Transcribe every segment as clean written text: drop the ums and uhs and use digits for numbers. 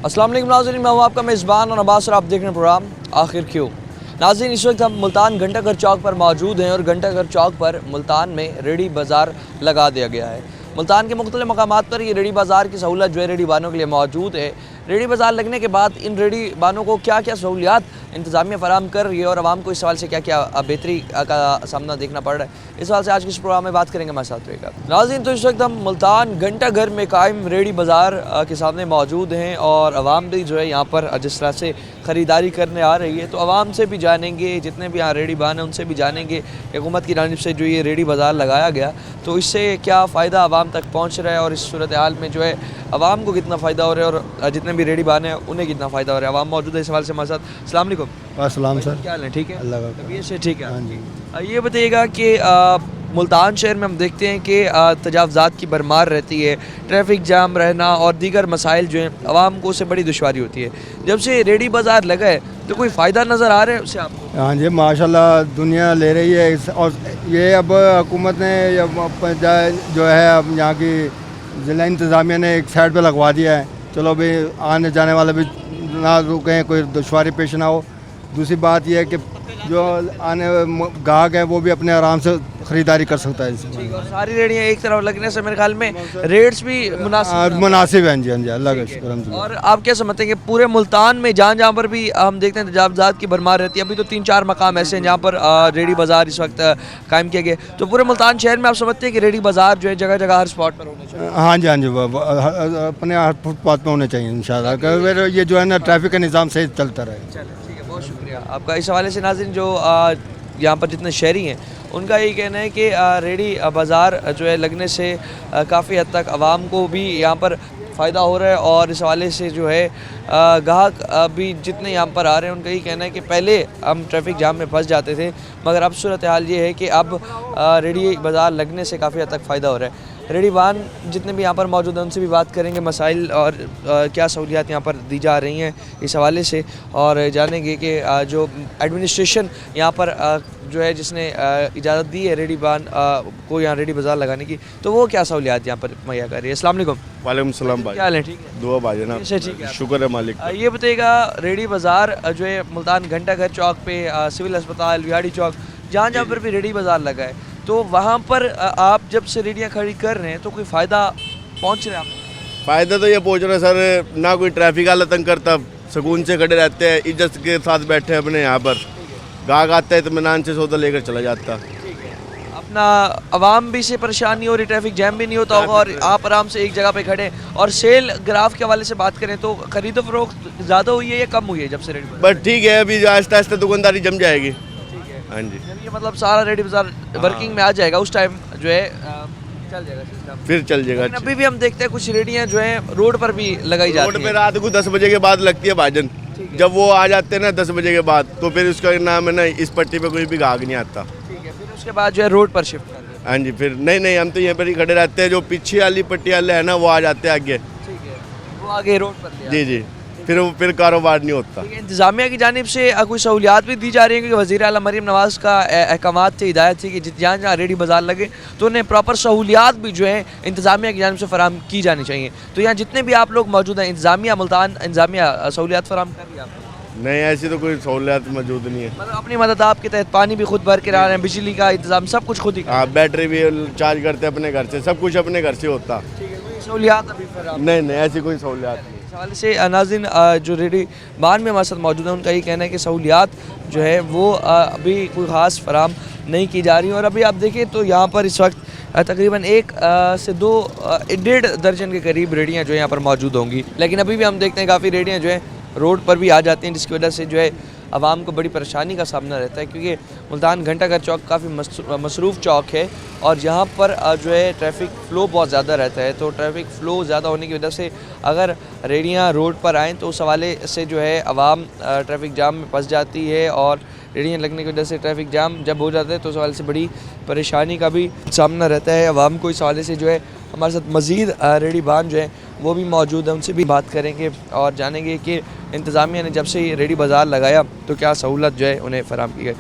अस्सलाम वालेकुम नाज़रीन, मैं हूँ आपका मेज़बान और अब्बास और आप देख रहे हैं प्रोग्राम आखिर क्यों। नाज़रीन, इस वक्त हम मुल्तान घंटाघर चौक पर मौजूद हैं और घंटाघर चौक पर मुल्तान में रेडी बाज़ार लगा दिया गया है। मुल्तान के मुख्तलिफ़ मकामात पर ये रेडी बाज़ार की सहूलत जो है रेडी बानों के लिए मौजूद है। रेडी बाज़ार लगने के बाद इन रेडी बानों को क्या क्या सहूलियात इंतज़ामिया फ़राहम कर रही है और आवाम को इस सवाल से क्या क्या बेहतरी का सामना देखना पड़ रहा है, इस सवाल से आज के इस प्रोग्राम में बात करेंगे। हमारे साथ रहेगा नाज़रीन। तो इस वक्त हम मुल्तान घंटाघर में कायम रेडी बाज़ार के सामने मौजूद हैं और आवाम भी जो है यहाँ पर जिस तरह से ख़रीदारी करने आ रही है, तो आवाम से भी जानेंगे, जितने भी यहाँ रेडी बान हैं उनसे भी जानेंगे हुकूमत की जानिब से जो ये रेडी बाज़ार लगाया गया तो इससे क्या फ़ायदा आवाम तक पहुँच रहा है और इस सूरत हाल में जो है आवाम को कितना फ़ायदा हो रहा है और जितने भी रेडी बान हैं उन्हें कितना फ़ायदा हो रहा है। आवाम मौजूद है इस सवाल से हमारे साथ। अस्सलाम वालेकुम। अस्सलाम सर। क्या हाल है? ठीक है, अल्लाह का तबीयत से ठीक है? हाँ जी। ये बताइएगा कि मुल्तान शहर में हम देखते हैं कि तजावज़ात की भरमार रहती है, ट्रैफिक जाम रहना और दीगर मसाइल जो हैं आवाम को उससे बड़ी दुश्वारी होती है। जब से रेडी बाज़ार लगा है तो कोई फ़ायदा नज़र आ रहा है उससे आपको? हाँ जी, माशाल्लाह दुनिया ले रही है और ये अब हुकूमत ने जो है अब यहाँ की ज़िला इंतज़ामिया ने एक साइड पे लगवा दिया है। चलो भाई आने जाने वाले भी ना रुकें, कोई दुश्वारी पेश ना हो। दूसरी बात यह है कि जो आने गाहक है वो भी अपने आराम से ख़रीदारी कर सकता है इसमें। ठीक, और सारी रेडियाँ एक तरफ लगने से मेरे ख्याल में रेट्स भी मुनासिब हैं जी। हाँ जी, अल्लाह का शुक्र। और आप क्या समझते हैं कि पूरे मुल्तान में जहाँ पर भी हम देखते हैं तजावज़ात की भरमार रहती है, अभी तो 3-4 मकाम ऐसे हैं जहाँ पर रेडी बाज़ार इस वक्त कायम किए गए, तो पूरे मुल्तान शहर में आप समझते हैं कि रेडी बाज़ार जो है जगह जगह हर स्पॉट पर होने चाहिए? हाँ जी, हाँ जी, अपने हर फुटपाथ पे होने चाहिए इंशाल्लाह। फिर ये जो है ना ट्रैफिक का निज़ाम सही चलता रहे। चलिए ठीक है, बहुत शुक्रिया आपका। इस हवाले से नाज़रीन जो यहाँ पर जितने शहरी हैं उनका यही कहना है कि रेडी बाज़ार जो है लगने से काफ़ी हद तक आवाम को भी यहाँ पर फ़ायदा हो रहा है और इस हवाले से जो है गाहक भी जितने यहाँ पर आ रहे हैं उनका यही कहना है कि पहले हम ट्रैफिक जाम में फंस जाते थे मगर अब सूरत हाल ये है कि अब रेडी बाज़ार लगने से काफ़ी हद तक फ़ायदा हो रहा है। रेडी वाहन जितने भी यहाँ पर मौजूद हैं उनसे भी बात करेंगे मसाइल और क्या सहूलियात यहाँ पर दी जा रही हैं इस हवाले से और जानेंगे कि जो एडमिनिस्ट्रेशन यहाँ पर जो है जिसने इजाज़त दी है रेडी वाहन को यहाँ रेडी बाज़ार लगाने की, तो वो क्या सहूलियात यहाँ पर मुहैया कर रही है। अस्सलाम वालेकुम। वालेकुम सलाम भाई। क्या हाल है? ठीक है, दुआ भाई ना। ठीक है, शुक्र है मालिक। ये बताइएगा रेडी बाज़ार जो है मुल्तान घंटाघर चौक पे सिविल अस्पताल विहाड़ी चौक जहाँ जहाँ पर भी रेडी बाज़ार लगा है, तो वहाँ पर आप जब से रेडियाँ खड़ी कर रहे हैं तो कोई फ़ायदा पहुँच रहा है आपको? फ़ायदा तो ये पहुँच रहा है सर, ना कोई ट्रैफिक वाला तंग करता, सुकून से खड़े रहते हैं, इज्जत के साथ बैठे हैं अपने यहाँ पर। गाहक आता है तो इत्मीनान से सौदा लेकर चला जाता। अपना आवाम भी से परेशानी हो रही, ट्रैफिक जैम भी नहीं होता होगा और आप आराम से एक जगह पे खड़े हैं। और सेल ग्राफ के हवाले से बात करें तो खरीदो फरोख्त ज़्यादा हुई है या कम हुई है जब से रेडी? बट ठीक है, अभी आहिस्ता आहिस्ता दुकानदारी जम जाएगी। हाँ जी, ये मतलब सारा रेडी बाज़ार वर्किंग में आ जाएगा, उस टाइम जो है चल जाएगा सिस्टम, फिर चल जाएगा। अभी भी हम देखते हैं कुछ रेडियाँ जो हैं रोड पर भी लगाई जाती हैं। रोड पे रात को 10 बजे के बाद लगती है भाजन। जब वो आ जाते हैं ना 10 बजे के बाद, तो फिर उसका नाम है ना इस पट्टी पे कोई भी गाहक नहीं आता। ठीक है, फिर उसके बाद जो है रोड पर शिफ्ट कर देते हैं। हाँ जी, फिर नहीं हम तो यहाँ पर ही खड़े रहते हैं, जो पीछे वाली पट्टी वाले है ना वो आ जाते हैं आगे। ठीक है, वो आगे रोड पर ले आते हैं। जी, फिर कारोबार नहीं होता। इंतज़ामिया की जानिब से कोई सहूलियात भी दी जा रही है क्योंकि वज़ीर आला मरीम नवाज़ का अहकामात थी, हिदायत थी कि जहाँ जहाँ रेडी बाज़ार लगे तो उन्हें प्रॉपर सहूलियात भी जो है इंतज़ामिया की जानिब से फराहम की जानी चाहिए। तो यहाँ जितने भी आप लोग मौजूद हैं इंतज़ामिया मुल्तान इंतज़ामिया सहूलियात फराहम कर रही है आपको? नहीं, ऐसी तो कोई सहूलियत मौजूद नहीं है। मतलब अपनी मदद आपके तहत पानी भी खुद भर के ला रहे हैं, बिजली का इंतज़ाम सब कुछ खुद ही? हाँ, बैटरी भी चार्ज करते अपने घर से, सब कुछ अपने घर से होता। सहूलियात अभी फराहम नहीं, ऐसी कोई सहूलियात नहीं। इस हवाले से नाज़रीन जो रेडी बान में हमारे साथ मौजूद है उनका ये कहना है कि सहूलियात जो है वो अभी कोई ख़ास फराहम नहीं की जा रही और अभी आप देखें तो यहाँ पर इस वक्त तकरीबन 1 से 2 1.5 दर्जन के करीब रेडियाँ जो है यहाँ पर मौजूद होंगी, लेकिन अभी भी हम देखते हैं काफ़ी रेडियाँ जो है रोड पर भी आ जाती हैं जिसकी वजह से जो है आवाम को बड़ी परेशानी का सामना रहता है क्योंकि मुल्तान घंटाघर चौक काफ़ी मसरूफ़ चौक है और यहाँ पर जो है ट्रैफिक फ़्लो बहुत ज़्यादा रहता है। तो ट्रैफिक फ़्लो ज़्यादा होने की वजह से अगर रेडियाँ रोड पर आएँ तो उस हवाले से जो है आवाम ट्रैफिक जाम में फंस जाती है और रेडियाँ लगने की वजह से ट्रैफिक जाम जब हो जाता है तो उस हवाले से बड़ी परेशानी का भी सामना रहता है आवाम को। इस हवाले से जो है हमारे साथ मज़ीद रेडी बान जो है वो भी मौजूद है, उनसे भी बात करेंगे और जानेंगे कि इंतज़ामिया ने जब से ये रेडी बाज़ार लगाया तो क्या सहूलत जो है उन्हें फ़राहम की गई।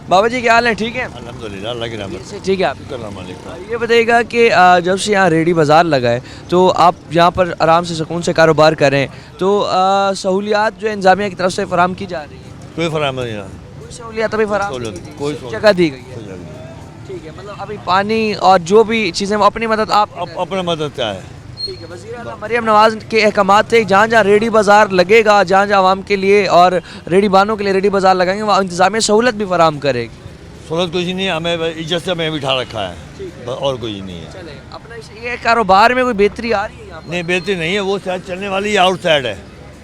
बाबा जी क्या हाल है, ठीक है? अल्हम्दुलिल्लाह, अल्लाह की रहमत से ठीक है आप? से। ये बताइएगा कि जब से यहाँ रेडी बाज़ार लगा है तो आप यहाँ पर आराम से सुकून से कारोबार करें तो सहूलियात जो है इंतजामिया की तरफ से फराम की जा रही है? कोई फराम नहीं है, कोई सहूलियात अभी फराम सहूलियत, नहीं की, कोई सिर्फ सहूलियत। जगह दी गई है? ठीक है, मतलब अभी पानी और जो भी चीज़ें वो अपनी मदद आप अपना मदद क्या है। ठीक है। वज़ीर आला मरियम नवाज़ के अहकामात थे जहाँ जहाँ रेडी बाज़ार लगेगा, जहाँ जहाँ आवाम के लिए और रेडी बानों के लिए रेडी बाज़ार लगाएंगे वहाँ इंतजामिया सहूलत भी फराम करेगी। सहूलत कुछ नहीं है, हमें इज्जत से हमें बिठा रखा है, बस और कोई नहीं है। चले अपना ये कारोबार में कोई बेहतरी आ रही है यहाँ पर? नहीं बेहतरी नहीं है, वो साइड चलने वाली आउट साइड है,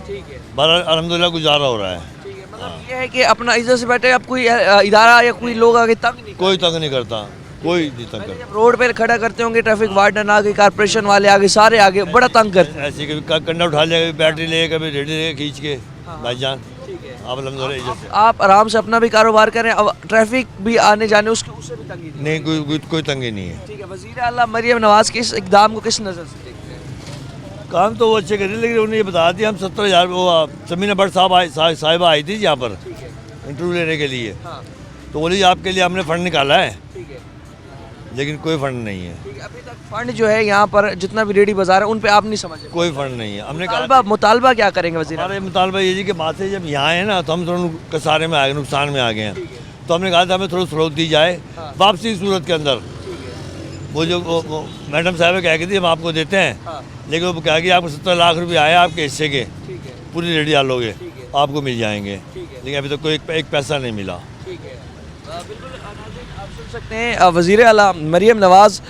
ठीक है, बहरहाल अल्हम्दुलिल्लाह गुजारा हो रहा है। ठीक है। मतलब ये है कि अपना इज्जत से बैठे, अब कोई इदारा या कोई लोग आगे तंग नहीं कोई तंग नहीं करता, कोई नहीं तंग करता। जब रोड पे खड़ा करते होंगे ट्रैफिक वार्डन आगे, कारपोरेशन वाले आगे, सारे आगे बड़ा तंग करते हैं। ऐसे कभी कंडा उठा लिया, कभी बैटरी ले, कभी रेडी ले खींच के भाईजान। ठीक है। आप अल्हम्दुलिल्लाह इज्जत से आप आराम से अपना भी कारोबार करें, अब ट्रैफिक भी आने जाने उससे भी तंगी नहीं। नहीं, कोई तंगी नहीं है। ठीक है। वज़ीर आला मरियम नवाज़ के इस इक़दाम को किस नज़र से देखते हैं? काम तो वो अच्छे कर रहे हैं, लेकिन उन्होंने ये बता दिया हम 70,000 वो समीना भट्ट साहिबा आई थी यहाँ पर इंटरव्यू लेने के लिए, हाँ, तो बोली आपके लिए हमने फ़ंड निकाला है, ठीक है, लेकिन कोई फंड नहीं है, ठीक है। अभी तक फंड जो है यहाँ पर जितना भी रेडी बाज़ार है उन पे आप नहीं समझे? कोई फंड नहीं है। हमने कहा मुतालबा क्या करेंगे वज़ीर आला? हमारे मुतालबा ये जी कि बात है जब यहाँ है ना तो हम थोड़ा कसारे में आ गए, नुकसान में आ गए हैं, तो हमने कहा था हमें थोड़ा स्रोत दी जाए वापसी की सूरत के अंदर। वो जो वो मैडम साहब कह गई थी हम आपको देते हैं, लेकिन वो कहा कि आपको 70 लाख रुपये आए आपके हिस्से के, पूरी रेडी डालोगे आपको मिल जाएंगे, लेकिन अभी तक कोई एक पैसा नहीं मिला। ठीक है। बिल्कुल नाज़रीन, आप सुन सकते हैं वज़ीर आला मरियम नवाज़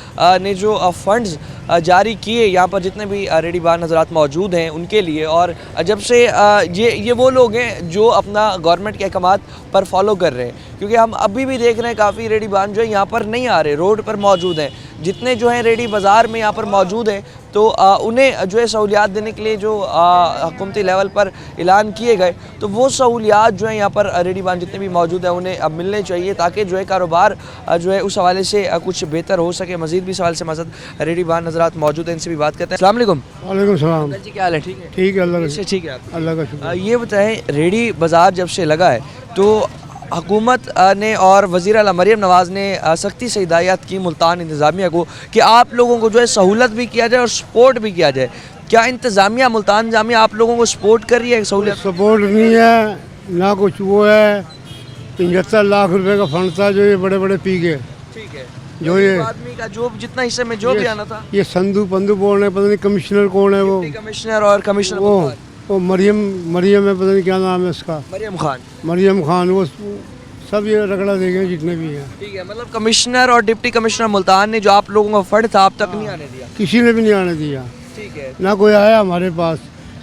ने जो फंड्स जारी किए यहाँ पर जितने भी रेडी बार हज़रात मौजूद हैं उनके लिए, और जब से ये वो लोग हैं जो अपना गवर्नमेंट के अहकामात पर फॉलो कर रहे हैं, क्योंकि हम अभी भी देख रहे हैं काफ़ी रेडी बान जो है यहाँ पर नहीं आ रहे, रोड पर मौजूद हैं। जितने जो हैं रेडी बाज़ार में यहाँ पर मौजूद हैं तो उन्हें जो है सहूलियात देने के लिए जो हुकूमती लेवल पर ऐलान किए गए, तो वो सहूलियात जो है यहाँ पर रेडी बान जितने भी मौजूद हैं उन्हें अब मिलने चाहिए, ताकि जो है कारोबार जो है उस हवाले से कुछ बेहतर हो सके। मज़ीद भी सवाल से मज़द रेडी बान हज़रात मौजूद हैं, इनसे भी बात करते हैं। अस्सलाम वालेकुम। वालेकुम सलाम। जी क्या हाल है, ठीक है? ठीक है, अल्लाह से ठीक है आप? अल्लाह का शुक्र। ये बताएं, रेडी बाज़ार जब से लगा है तो हुकूमत ने और वज़ीर आला मरियम नवाज़ ने सख्ती से हिदायत की मुल्तान इंतज़ामिया को कि आप लोगों को जो है सहूलत भी किया जाए और सपोर्ट भी किया जाए। क्या इंतज़ामिया मुल्तान इंतज़ामिया आप लोगों को सपोर्ट कर रही है? सहूलत सपोर्ट नहीं है ना कुछ, वो है 75 लाख रुपए का फंड था जो ये बड़े बड़े पी गए। ठीक है। जो ये आदमी का जो जितना हिस्से में जो भी आना था, ये संधू पंधू बोल रहे, पता नहीं कमिश्नर कौन है वो, कमिश्नर और कमिश्नर वो मरियम है, पता नहीं क्या नाम है उसका, मरियम खान, वो सब ये रगड़ा दे गए जितने भी हैं। ठीक है। मतलब कमिश्नर और डिप्टी कमिश्नर मुल्तान ने जो आप लोगों का फंड था आप तक नहीं आने दिया? किसी ने भी नहीं आने दिया। ठीक है। ना कोई आया हमारे पास,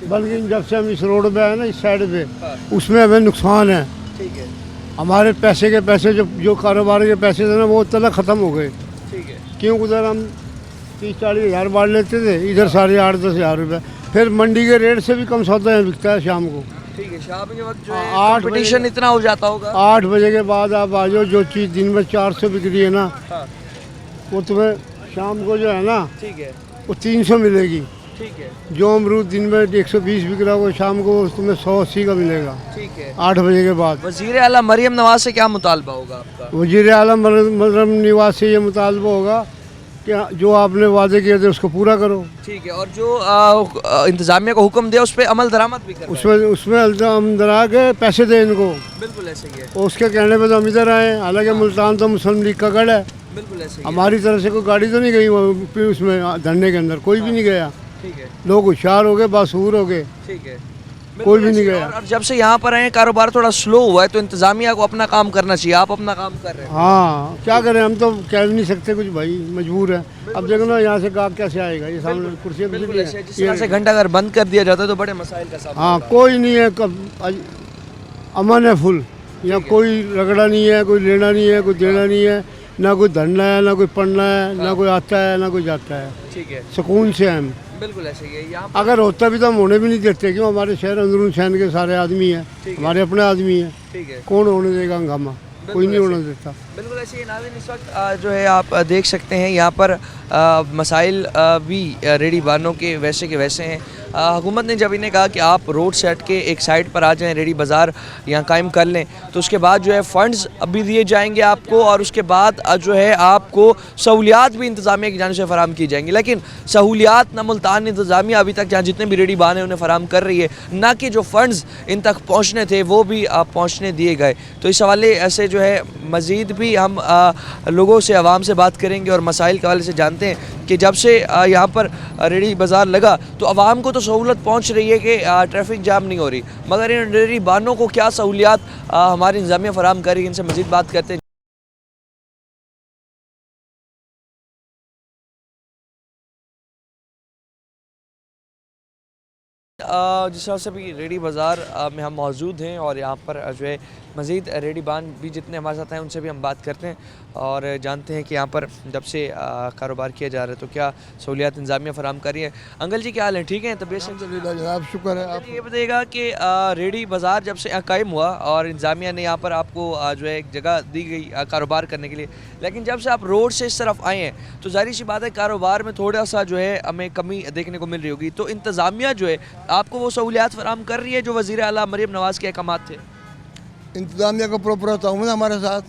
बल्कि जब से हम इस रोड पे आए ना, इस साइड पे, उसमें हमें नुकसान है। ठीक है। हमारे पैसे के पैसे जो कारोबार के पैसे थे ना वो तक ख़त्म हो गए। ठीक है। क्यों उधर हम 30-40 हज़ार बांट लेते थे, इधर साढ़े 8-10 हज़ार रुपये, फिर मंडी के रेट से भी कम सौदा यहाँ बिकता है शाम को। ठीक है। शाम के वक्त जो है 8 कंपटीशन इतना हो जाता होगा। 8 बजे के बाद आप आ जाओ, जो चीज़ दिन में 400 बिक रही है ना, वो तुम्हें शाम को जो है ना, ठीक है, वो 300 मिलेगी। ठीक है, जो अमरूद दिन में 120 बिक रहा हो, शाम को तुम्हें 180 का मिलेगा ठीक है। 8 बजे के बाद। वज़ीर आला मरियम नवाज से क्या मुतालबा होगा आपका? वज़ीर आला मरियम नवाज से ये मुतालबा होगा कि जो आपने वादे किए थे उसको पूरा करो। ठीक है। और जो इंतज़ामिया को हुक्म दिया उस पर अमल दरामद भी करो। उसमें हम दरा के पैसे दें इनको। बिल्कुल ऐसे ही है। और उसके कहने पे तो हम इधर आए, हालांकि मुल्तान तो मुस्लिम लीग का गढ़ है। बिल्कुल ऐसे ही है। हमारी तरफ से कोई गाड़ी तो नहीं गई उसमें धरने के अंदर, कोई भी नहीं गया। ठीक है। लोग होशियार हो गए, बासूर हो गए, ठीक है। कोई भी नहीं गया। और जब से यहाँ पर आए कारोबार थोड़ा स्लो हुआ है, तो इंतज़ामिया को अपना काम करना चाहिए। आप अपना काम कर रहे हैं। हाँ, क्या करें, हम तो कह भी नहीं सकते कुछ भाई, मजबूर है। अब देखो ना यहाँ से गाहक कैसे आएगा, ये सामने कुर्सियाँ भी बिल्कुल ऐसे है। जिस हैं। तरह से घंटा अगर बंद कर दिया जाता है तो बड़े मसाइल का सामना हाँ, होता है। कोई नहीं है, अमन है फुल, यहाँ कोई रगड़ा नहीं है, कोई लेना नहीं है, कोई देना नहीं है, ना कोई धरना है, ना कोई पढ़ना है, ना कोई आता है, ना कोई जाता है। ठीक है। सुकून से हम। बिल्कुल ऐसे ही है यहाँ। अगर होता भी तो हम होने भी नहीं देते, क्यों, हमारे शहर अंदरून शहर के सारे आदमी हैं, हमारे अपने आदमी हैं। ठीक है। कौन होने देगा हंगामा, कोई नहीं होने देता। बिल्कुल ऐसे ही नाज़रीन, इस वक्त जो है आप देख सकते हैं यहाँ पर मसाइल भी रेडी बानों के वैसे हैं। हुकूमत ने जब इन्हें कहा कि आप रोड से हट के एक साइड पर आ जाएं, रेडी बाज़ार यहाँ कायम कर लें, तो उसके बाद जो है फ़ंड्स अभी दिए जाएंगे आपको और उसके बाद जो है आपको सहूलियात भी इंतज़ामिया की जानिब से फ़राम की जाएंगी। लेकिन सहूलियात ना मुल्तान इंतज़ामिया अभी तक जहाँ जितने भी रेडी बान हैं उन्हें फ़राम कर रही है, ना कि जो फ़ंड्स इन तक पहुँचने थे वो भी पहुँचने दिए गए। तो इस हवाले ऐसे जो है मज़ीद भी हम लोगों से, आवाम से बात करेंगे और मसाइल के हवाले से जानते हैं कि जब से यहाँ पर रेडी बाज़ार लगा तो आवाम को तो सहूलत पहुँच रही है कि ट्रैफिक जाम नहीं हो रही, मगर इन रेडी बानों को क्या सहूलियात हमारी इंतज़ामिया फ़राम कर रही है, इनसे मज़ीद बात करते हैं। जिस तरह से भी रेडी बाज़ार में हम मौजूद हैं और यहाँ पर जो है मज़ीद रेडी बान भी जितने हमारे साथ हैं उनसे भी हम बात करते हैं और जानते हैं कि यहाँ पर जब से कारोबार किया जा रहा है तो क्या सहूलियात इंतज़ामिया फ़राम कर रही है। अंकल जी क्या हाल है, ठीक हैं? तबीयत से जनाब शुक्र है। आप ये बताइएगा कि रेडी बाज़ार जब से यहाँ कायम हुआ और इंतज़ामिया ने यहाँ पर आपको जो है एक जगह दी गई कारोबार करने के लिए, लेकिन जब से आप रोड से इस तरफ आए हैं तो ज़ाहिर सी बात है कारोबार में थोड़ा सा जो है हमें कमी देखने को मिल रही होगी। तो इंतज़ामिया जो है आपको वो सहूलियात फ़राम कर रही है जो वज़ीर आला मरीम नवाज़ के अहकामात थे? इंतज़ामिया का प्रॉपर ताउन हमारे साथ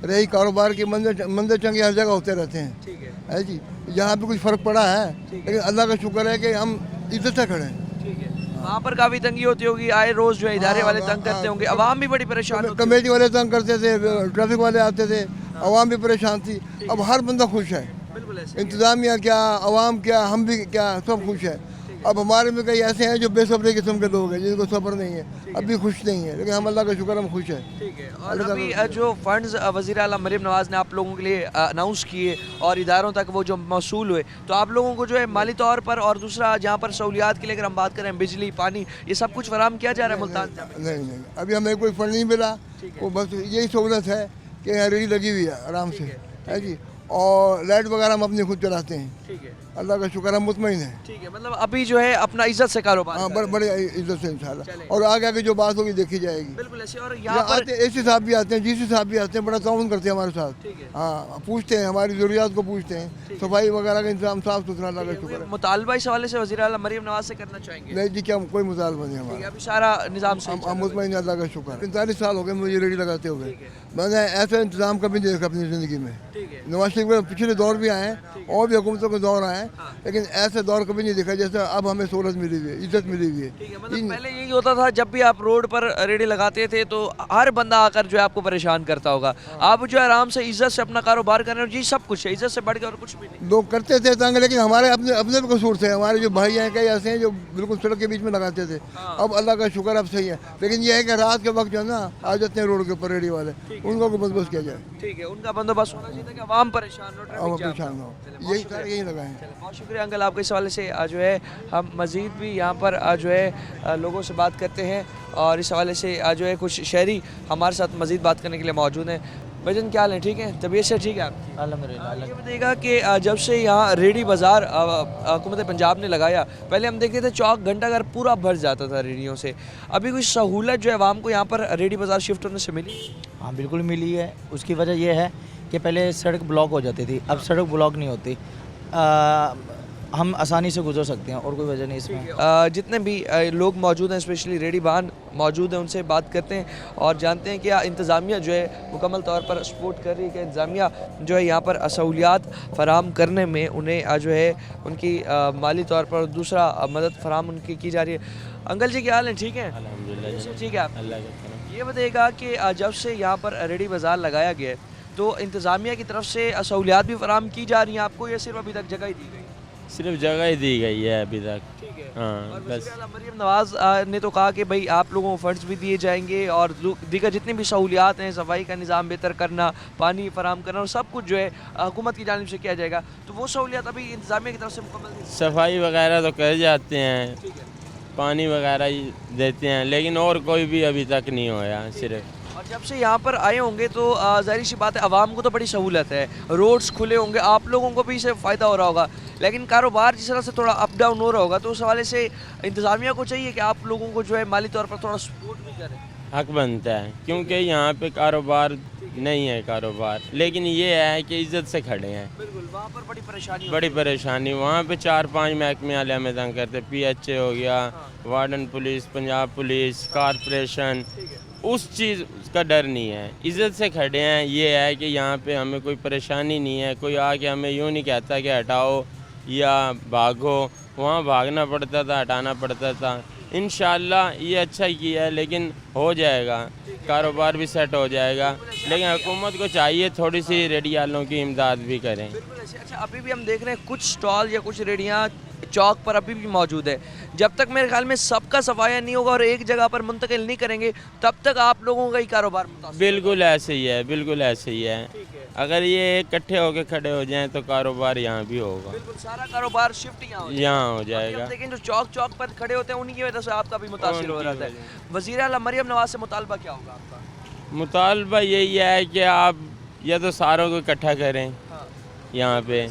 रही, कारोबार के मंदिर चंगे हर जगह होते रहते हैं, ठीक है है जी। यहाँ पे कुछ फ़र्क पड़ा है लेकिन अल्लाह का शुक्र है कि हम इज्जत से खड़े हैं। ठीक है। वहाँ पर काफ़ी तंगी होती होगी, आए रोज़ जो है इदारे वाले तंग करते होंगे, आवाम भी बड़ी परेशान होती कमेटी वाले तंग करते थे, ट्रैफिक वाले आते थे, आवाम भी परेशान थी। अब हर बंदा खुश है, बिल्कुल ऐसे इंतज़ामिया क्या, आवाम क्या, हम भी क्या, सब खुश है। अब हमारे में कई ऐसे हैं जो बेसब्री किस्म के लोग हैं जिनको सब्र नहीं है, अभी खुश नहीं है, लेकिन हम अल्लाह का शुक्र हम खुश हैं। ठीक है। और अभी जो फंड्स वज़ीर आला मरीम नवाज़ ने आप लोगों के लिए अनाउंस किए और इदारों तक वो जो मौसूल हुए, तो आप लोगों को जो है माली तौर पर और दूसरा जहाँ पर सहूलियात के लिए अगर हम बात करें बिजली, पानी, ये सब कुछ फराहम किया जा रहा है मुल्तान? नहीं, अभी हमें कोई फंड नहीं मिला, वो बस यही सहूलत है कि यहाँ रेडी लगी हुई है आराम से, है जी। और लाइट वगैरह हम अपने खुद चलाते हैं, ठीक है, अल्लाह का शुक्र हम मुतमईन है। ठीक है, मतलब अभी जो है अपना इज्जत से कारोबार। हाँ, बड़े इज्जत से इंशाल्लाह, और आगे आगे जो बात होगी देखी जाएगी। बिल्कुल ऐसे। और यहाँ आते एसी साहब भी आते हैं, जीसी साहब भी आते हैं, बड़ा ताउन करते हैं हमारे साथ। हाँ, पूछते हैं, हमारी ज़रूरियात को पूछते हैं, सफाई वगैरह का इंतजाम साफ सुथरा, अल्लाह का शुक्र है। मुतालबा इस हवाले से वज़ीर आला मरीम नवाज़ से करना चाहेंगे? नहीं जी, क्या कोई मुतालबा नहीं हमारा, अभी सारा निज़ाम से हम मुतमईन हैं, अल्लाह का शुक्र है। 45 साल हो गए मुझे रेडी लगाते हुए, मैंने ऐसा इंतजाम कभी नहीं देखा अपनी ज़िंदगी में। नवाज शरीफ के पिछले दौर भी आए हैं और भी हुकूमतों के दौर आए हैं, लेकिन ऐसे दौर कभी नहीं देखा जैसे अब हमें सहूलत मिली हुई है, इज्जत मिली हुई है। मतलब पहले यही होता था, जब भी आप रोड पर रेडी लगाते थे तो हर बंदा आकर जो है आपको परेशान करता होगा, आप जो है आराम से इज्जत से अपना कारोबार कर रहे हो, जी सब कुछ है, इज्जत से बढ़ के और कुछ भी नहीं। लोग करते थे तंग, लेकिन हमारे अपने अपने भी कसूर थे। हमारे जो भाई हैं कई ऐसे हैं जो बिल्कुल सड़क के बीच में लगाते थे, अब अल्लाह का शुक्र अब सही है। लेकिन यह है कि रात के वक्त जो है ना आ जाते हैं रोड के ऊपर रेडी वाले, उनको बंदोबस्त किया जाए। ठीक है, उनका बंदोबस्त होना चाहिए कि आवाम परेशान हो, ट्रैफिक जाम परेशान हो, यही लगाए हैं। बहुत शुक्रिया अंकल आपके इस हवाले से जो है हम मज़ीद भी यहाँ पर जो है लोगों से बात करते हैं और इस हवाले से जो है कुछ शहरी हमारे साथ मज़ीद बात करने के लिए मौजूद हैं। भाईजान क्या हाल है, ठीक है? तबीयत से ठीक है आप? अल्हम्दुलिल्लाह। ये बताइएगा कि जब से यहाँ रेडी बाज़ार हुकूमत पंजाब ने लगाया, पहले हम देखते थे चौक घंटा घर पूरा भर जाता था रेडियों से, अभी कुछ सहूलत जो है आवाम को यहाँ पर रेडी बाज़ार शिफ्ट होने से मिली? हाँ बिल्कुल मिली है। उसकी वजह यह है कि पहले सड़क ब्लॉक हो जाती थी, अब सड़क ब्लॉक नहीं होती, हम आसानी से गुजर सकते हैं और कोई वजह नहीं इसमें। जितने भी लोग मौजूद हैं, स्पेशली रेडी बान मौजूद हैं, उनसे बात करते हैं और जानते हैं कि इंतज़ामिया जो है मुकम्मल तौर पर सपोर्ट कर रही है कि इंतज़ामिया जो है यहाँ पर सहूलियात फ़राम करने में उन्हें जो है उनकी माली तौर पर दूसरा मदद फ़राम उनकी की जा रही है। अंकल जी क्या हाल है, ठीक है? अल्हम्दुलिल्लाह, ठीक है आप? अल्लाह का करम। ये बताइएगा कि जब से यहाँ पर रेडी बाज़ार लगाया गया है तो इंतज़ामिया की तरफ से सहूलियात भी फ़राम की जा रही हैं आपको, या सिर्फ अभी तक जगह ही दी गई? सिर्फ जगह ही दी गई है अभी तक। ठीक है। हाँ, और बस। वज़ीर आला मरीम नवाज़ ने तो कहा कि भाई आप लोगों को फ़ंड्स भी दिए जाएंगे और दीगर जितनी भी सहूलियात हैं, सफाई का निज़ाम बेहतर करना, पानी फराम करना और सब कुछ जो है हुकूमत की जानिब से किया जाएगा, तो वो सहूलियात अभी इंतज़ामिया की तरफ से मुकम्मल नहीं? सफाई वगैरह तो कर जाते हैं, पानी वगैरह ही देते हैं, लेकिन और कोई भी अभी तक नहीं होया सिर्फ। और जब से यहाँ पर आए होंगे तो ज़ाहिर सी बात है आवाम को तो बड़ी सहूलत है, रोड्स खुले होंगे, आप लोगों को भी इससे फ़ायदा हो रहा होगा, लेकिन कारोबार जिस तरह से थोड़ा अप डाउन हो रहा होगा तो उस हवाले से इंतज़ामिया को चाहिए कि आप लोगों को जो है माली तौर पर थोड़ा सपोर्ट भी करें। हक बनता है, क्योंकि यहाँ पे कारोबार नहीं है कारोबार, लेकिन ये है कि इज्जत से खड़े हैं। बिल्कुल, वहाँ पर बड़ी परेशानी बड़ी परेशानी वहाँ पे 4-5 महकमे वाले हमें तंग करते, PHA हो गया, warden police, Punjab police, corporation, उस चीज़ का डर नहीं है, इज़्ज़त से खड़े हैं। ये है कि यहाँ पे हमें कोई परेशानी नहीं है, कोई आके हमें यूँ नहीं कहता कि हटाओ या भागो, वहाँ भागना पड़ता था, हटाना पड़ता था। इंशाल्लाह ये अच्छा ही किया है, लेकिन हो जाएगा, कारोबार भी सेट हो जाएगा, लेकिन हुकूमत को चाहिए थोड़ी सी रेडी वालों की इमदाद भी करें। बिल्कुल ऐसे। अच्छा, अभी भी हम देख रहे हैं कुछ स्टॉल या कुछ रेडियाँ चौक पर अभी भी मौजूद है। जब तक मेरे ख्याल में सबका सफाया नहीं होगा और एक जगह पर मुंतकिल नहीं करेंगे, तब तक आप लोगों का ही कारोबार मुतासिर बिल्कुल ऐसे ही है, बिल्कुल ऐसे ही है। अगर ये इकट्ठे होकर खड़े हो जाएं तो कारोबार यहाँ भी होगा, बिल्कुल सारा कारोबार शिफ्ट यहाँ हो अभी जाएगा। हम देखें जो चौक पर खड़े होते हैं उन्हीं की वजह से आपका भी मुतासिर हो रहा था। वज़ीर आला मरियम नवाज से मुतालबा क्या होगा आपका? मुतालबा यही है कि आप या तो सारों को इकट्ठा करें हाँ, यहाँ पे,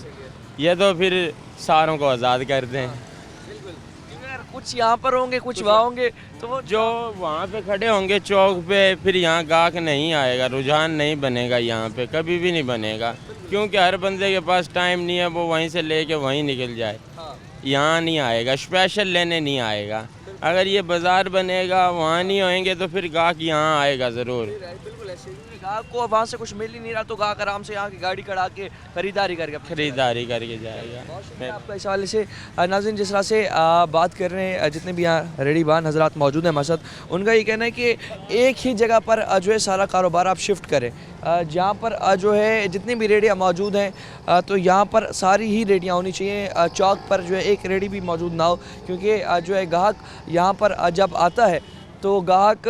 या तो फिर सारों को आज़ाद कर दें। बिल्कुल, क्योंकि अगर कुछ यहाँ पर होंगे कुछ वहाँ होंगे तो वो जो वहाँ पे खड़े होंगे चौक पे, फिर यहाँ गाहक नहीं आएगा, रुझान नहीं बनेगा, यहाँ पे कभी भी नहीं बनेगा, क्योंकि हर बंदे के पास टाइम नहीं है वो वहीं से लेके वहीं निकल जाए, हाँ, यहाँ नहीं आएगा, स्पेशल लेने नहीं आएगा। अगर ये बाज़ार बनेगा, वहाँ नहीं होएंगे तो फिर गाहक यहाँ आएगा ज़रूर। बिल्कुल ऐसे ही। गाहक को वहाँ से कुछ मिल ही नहीं रहा तो गाहक आराम से यहाँ की गाड़ी खड़ा के खरीदारी करके खरीदारी करके जाएगा। आपका इस हवाले से नाज़रीन जिस तरह से बात कर रहे हैं, जितने भी यहाँ रेडीबान हजरात मौजूद हैं हमारे साथ, उनका ये कहना है कि एक ही जगह पर जो है सारा कारोबार आप शिफ्ट करें। जहाँ पर जो है जितनी भी रेडियाँ मौजूद हैं तो यहाँ पर सारी ही रेडियाँ होनी चाहिए। चौक पर जो है एक रेडी भी मौजूद ना हो, क्योंकि जो है गाहक यहाँ पर जब आता है तो गाहक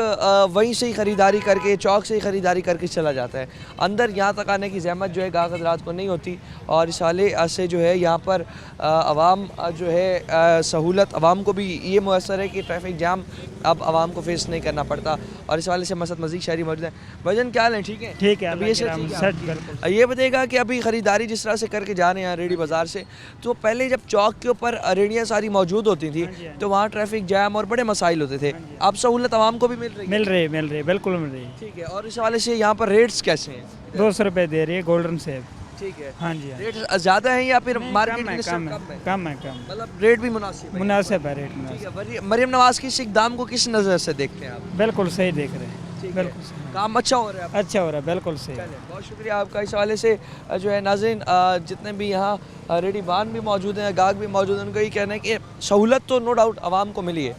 वहीं से ही ख़रीदारी करके, चौक से ही ख़रीदारी करके चला जाता है। अंदर यहाँ तक आने की ज़हमत जो है गाहक हज़रात को नहीं होती, और इस हाले से जो है यहाँ पर आवाम जो है सहूलत आवाम को भी ये मुयसर है कि ट्रैफिक जाम अब आवाम को फेस नहीं करना पड़ता। और इस वाले से मसद मज़ीद शहरी मौजूद हैं। भजन क्या हाल है? ठीक है, ठीक है, अभी ये बिल्कुल। ये बताइएगा कि अभी ख़रीदारी जिस तरह से करके जा रहे हैं रेडी बाज़ार से, तो पहले जब चौक के ऊपर रेडियाँ सारी मौजूद होती थी तो वहाँ ट्रैफिक जैम और बड़े मसाइल होते थे, अब सहूलत आवाम को भी मिल रही है? मिल रही बिल्कुल मिल रही। ठीक है। और इस हवाले से यहाँ पर रेट्स कैसे हैं? 200 रुपये दे रही है गोल्डन सेब। ठीक है। हाँ जी, हाँ। रेट ज़्यादा है या फिर मार्केट कम है, में कम है, कम है, कम मतलब रेट भी मुनासिब है? मुनासिब है रेट ठीक मुनासिब। है। मरियम नवाज की इस इक़दाम को किस नज़र से देखते हैं आप? बिल्कुल सही देख रहे हैं, ठीक है। बिल्कुल सही। काम अच्छा हो रहा है आपका? अच्छा हो रहा है, बिल्कुल सही। बहुत शुक्रिया आपका। इस हवाले से जो है नाज़रीन जितने भी यहाँ रेडीबान भी मौजूद हैं, गाहक भी मौजूद हैं, उनका ये कहना है कि सहूलत तो नो डाउट आवाम को मिली है,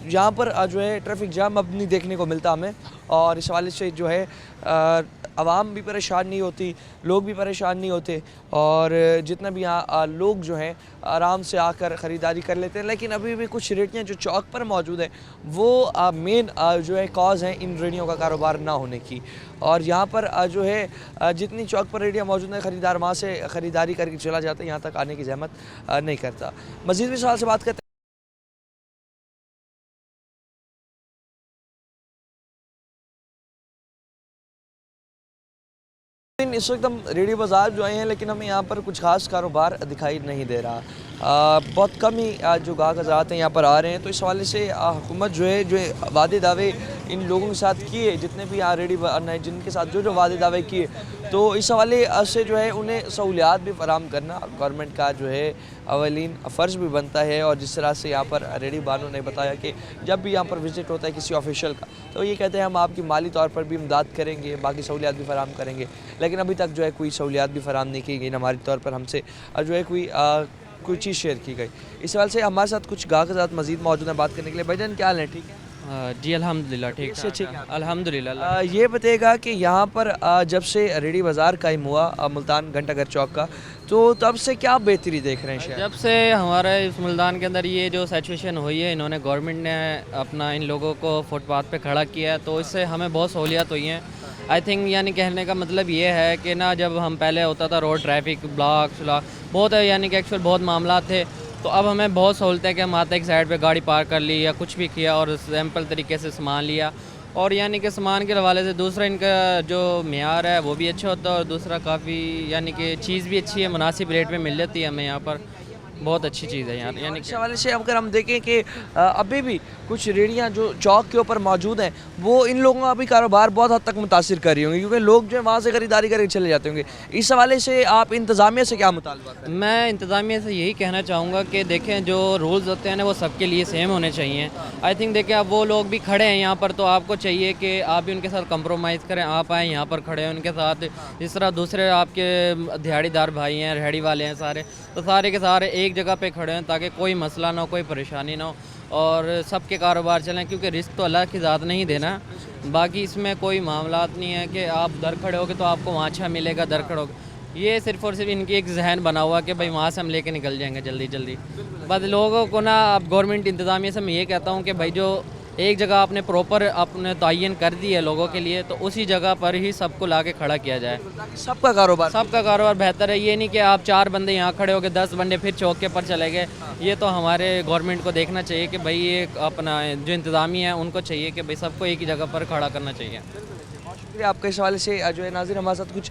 यहाँ पर जो है ट्रैफिक जाम अब नहीं देखने को मिलता हमें, और इस हवाले से जो है आवाम भी परेशान नहीं होती, लोग भी परेशान नहीं होते, और जितना भी यहाँ लोग जो हैं आराम से आकर ख़रीदारी कर लेते हैं। लेकिन अभी भी कुछ रेडियाँ जो चौक पर मौजूद हैं वो मेन जो है कॉज हैं इन रेडियों का कारोबार ना होने की। और यहाँ पर जो है जितनी चौक पर रेडियाँ मौजूद हैं ख़रीदार वहाँ से ख़रीदारी करके चला जाता है, यहाँ तक आने की ज़हमत नहीं करता। मज़ीद भी सवाल से बात करते हैं। इस वक्त हम रेडियो बाज़ार जो आए हैं, लेकिन हमें यहाँ पर कुछ खास कारोबार दिखाई नहीं दे रहा। बहुत कम ही जो गाहक हज़रात हैं यहाँ पर आ रहे हैं, तो इस हवाले से हुकूमत जो है वादे दावे इन लोगों के साथ किए, जितने भी यहाँ रेडी हैं जिनके साथ जो वादे दावे किए, तो इस हवाले से जो है उन्हें सहूलियात भी फराहम करना गवर्नमेंट का जो है अवलीन फ़र्ज़ भी बनता है। और जिस तरह से यहाँ पर रेडी बानों ने बताया कि जब भी यहाँ पर विज़िट होता है किसी ऑफिशियल का, तो ये कहते हैं हम आपकी माली तौर पर भी इमदाद करेंगे, बाकी सहूलियात भी फराहम करेंगे, लेकिन अभी तक जो है कोई सहूलियात भी फराहम नहीं की गई, हमारी तौर पर हमसे जो है कोई चीज़ शेयर की गई। इस सवाल से हमारे साथ कुछ गाहक के साथ मज़ीद मौजूद हैं बात करने के लिए। भाईजान क्या हाल है? ठीक है जी अल्हम्दुलिल्लाह ठीक से ठीक है अल्हम्दुलिल्लाह। ये बताइएगा कि यहाँ पर जब से रेडी बाज़ार कायम हुआ मुल्तान घंटाघर चौक का, तो तब से क्या बेहतरी देख रहे हैं शहर? जब से हमारे इस मुल्तान के अंदर ये जो सिचुएशन हुई है, इन्होंने गवर्नमेंट ने अपना इन लोगों को फुटपाथ पे खड़ा किया है, तो इससे हमें बहुत सहूलियत हुई हैं। आई थिंक यानी कहने का मतलब ये है कि ना, जब हम पहले होता था रोड ट्रैफिक ब्लॉक बहुत है, यानी कि एक्चुअल बहुत मामला थे, तो अब हमें बहुत सहूलत है कि हम आते एक साइड पे गाड़ी पार्क कर ली या कुछ भी किया और सैम्पल तरीके से सामान लिया, और यानी कि सामान के हवाले से दूसरा इनका जो मेयार है वो भी अच्छा होता है, और दूसरा काफ़ी यानी कि चीज़ भी अच्छी है, मुनासिब रेट में मिल जाती है हमें यहाँ पर। बहुत अच्छी चीज़ है यार, यानी इस हवाले से अगर हम देखें कि अभी भी कुछ रेडियां जो चौक के ऊपर मौजूद हैं वो इन लोगों का भी कारोबार बहुत हद तक मुतासिर कर रही होंगी, क्योंकि लोग जो है वहाँ से खरीदारी करके चले जाते होंगे। इस हवाले से आप इंतज़ामिया से क्या मुतालबा करें? मैं इंतज़ामिया से यही कहना चाहूँगा कि देखें जो रूल्स होते हैं ना वो सबके लिए सेम होने चाहिए। आई थिंक देखें अब वो लोग भी खड़े हैं यहाँ पर, तो आपको चाहिए कि आप भी उनके साथ कंप्रोमाइज़ करें। आप आए यहाँ पर खड़े हैं उनके साथ, जिस तरह दूसरे आपके दिहाड़ीदार भाई हैं, रेहड़ी वाले हैं सारे, तो सारे के सारे एक जगह पे खड़े हैं ताकि कोई मसला ना हो, कोई परेशानी ना हो और सबके कारोबार चलें, क्योंकि रिस्क तो अल्लाह की ज़ात नहीं देना। बाकी इसमें कोई मामलात नहीं है कि आप दर खड़े होगे तो आपको वहाँ अच्छा मिलेगा, दर खड़े होगे। ये सिर्फ़ और सिर्फ इनकी एक जहन बना हुआ कि भाई वहाँ से हम लेके निकल जाएंगे जल्दी जल्दी। बस लोगों को ना अब गवर्नमेंट इंतज़ामिया से मैं ये कहता हूँ कि भाई जो एक जगह आपने प्रॉपर अपने तयन कर दी है लोगों के लिए, तो उसी जगह पर ही सबको ला के खड़ा किया जाए। सबका कारोबार बेहतर है। ये नहीं कि आप 4 बंदे यहाँ खड़े हो गए, 10 बंदे फिर चौके पर चले गए। ये तो हमारे गवर्नमेंट को देखना चाहिए कि भाई ये अपना जो इंतज़ामिया है उनको चाहिए कि भाई सबको एक ही जगह पर खड़ा करना चाहिए। शुक्रिया आपके इस हवाले से। जो है नाज़रीन हमारे साथ कुछ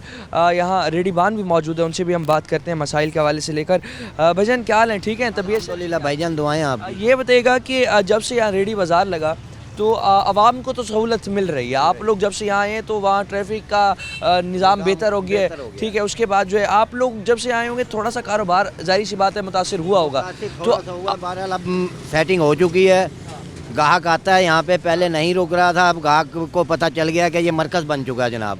यहाँ रेडीबान भी मौजूद है, उनसे भी हम बात करते हैं मसाइल के हवाले से लेकर। भाईजान क्या हाल है, ठीक है तबीयत? अल्हम्दुलिल्लाह भाईजान, दुआएं आप। ये बताइएगा कि जब से यहाँ रेडी बाज़ार लगा तो आवाम को तो सहूलत मिल रही है। आप लोग जब से यहाँ आए हैं तो वहाँ ट्रैफिक का निज़ाम बेहतर हो गया है, ठीक है। उसके बाद जो है आप लोग जब से आए होंगे थोड़ा सा कारोबार जाहिर सी बात है मुतासिर हुआ होगा। तो बहरहाल अब सेटिंग हो चुकी है, गाहक आता है यहाँ पे, पहले नहीं रुक रहा था, अब गाहक को पता चल गया कि ये मरकज़ बन चुका है जनाब,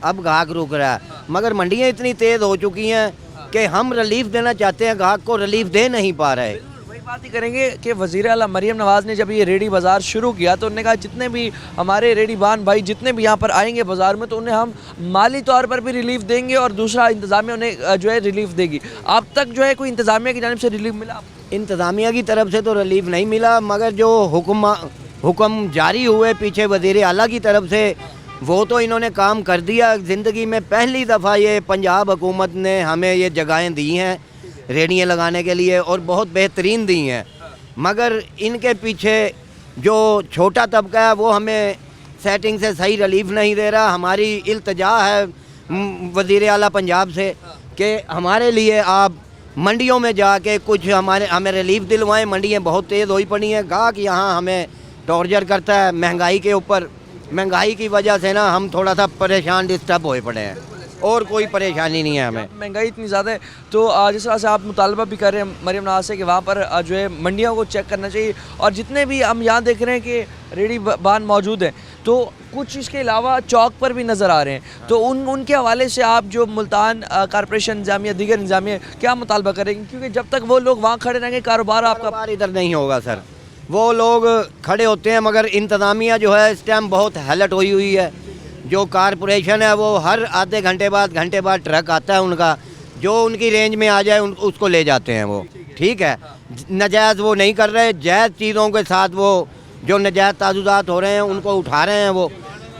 अब गाहक रुक रहा है। मगर मंडियाँ इतनी तेज़ हो चुकी हैं कि हम रिलीफ देना चाहते हैं, गाहक को रिलीफ दे नहीं पा रहे। वही बात ही करेंगे कि वज़ीर आला मरीम नवाज़ ने जब ये रेडी बाज़ार शुरू किया तो उन्होंने कहा जितने भी हमारे रेडीबान भाई जितने भी यहाँ पर आएंगे बाज़ार में तो उन्हें हम माली तौर पर भी रिलीफ देंगे और दूसरा इंतज़ामिया उन्हें जो है रिलीफ देगी। अब तक जो है कोई इंतज़ामिया की जानिब से रिलीफ मिला? इंतज़ामिया की तरफ से तो रिलीफ नहीं मिला, मगर जो हुक्म जारी हुए पीछे वज़ीर आला की तरफ से वो तो इन्होंने काम कर दिया। ज़िंदगी में पहली दफ़ा ये पंजाब हुकूमत ने हमें ये जगहें दी हैं रेडियाँ लगाने के लिए और बहुत बेहतरीन दी हैं, मगर इनके पीछे जो छोटा तबका है वो हमें सेटिंग से सही रिलीफ नहीं दे रहा। हमारी इल्तिजा है वज़ीर आला पंजाब से कि हमारे लिए आप मंडियों में जाके कुछ हमें रिलीफ दिलवाएं। मंडियाँ बहुत तेज़ हुई पड़ी हैं, गाहक यहाँ हमें टॉर्चर करता है महंगाई के ऊपर। महंगाई की वजह से ना हम थोड़ा सा परेशान डिस्टर्ब हुए पड़े हैं, और कोई परेशानी नहीं है हमें। महंगाई इतनी ज़्यादा है तो जिस तरह से आप मुतालबा भी कर रहे हैं मरीम नवाज़ से कि वहाँ पर जो है मंडियों को चेक करना चाहिए, और जितने भी हम यहाँ देख रहे हैं कि रेडी बान मौजूद हैं तो कुछ इसके अलावा चौक पर भी नज़र आ रहे हैं, तो उनके हवाले से आप जो मुल्तान कॉर्पोरेशन इंतजामिया दीगर इंतजामिया क्या मुतालबा करेंगे? क्योंकि जब तक वो लोग वहाँ खड़े रहेंगे कारोबार आपका इधर नहीं होगा सर। वो लोग खड़े होते हैं मगर इंतज़ामिया जो है इस टाइम बहुत हेलट हुई है। जो कारपोरेशन है वो हर आधे घंटे बाद ट्रक आता है उनका, जो उनकी रेंज में आ जाए उसको ले जाते हैं वो, ठीक है। नजायज़ वो नहीं कर रहे, जायज़ चीज़ों के साथ वो जो नजायज़ ताजुज़ात हो रहे हैं उनको उठा रहे हैं, वो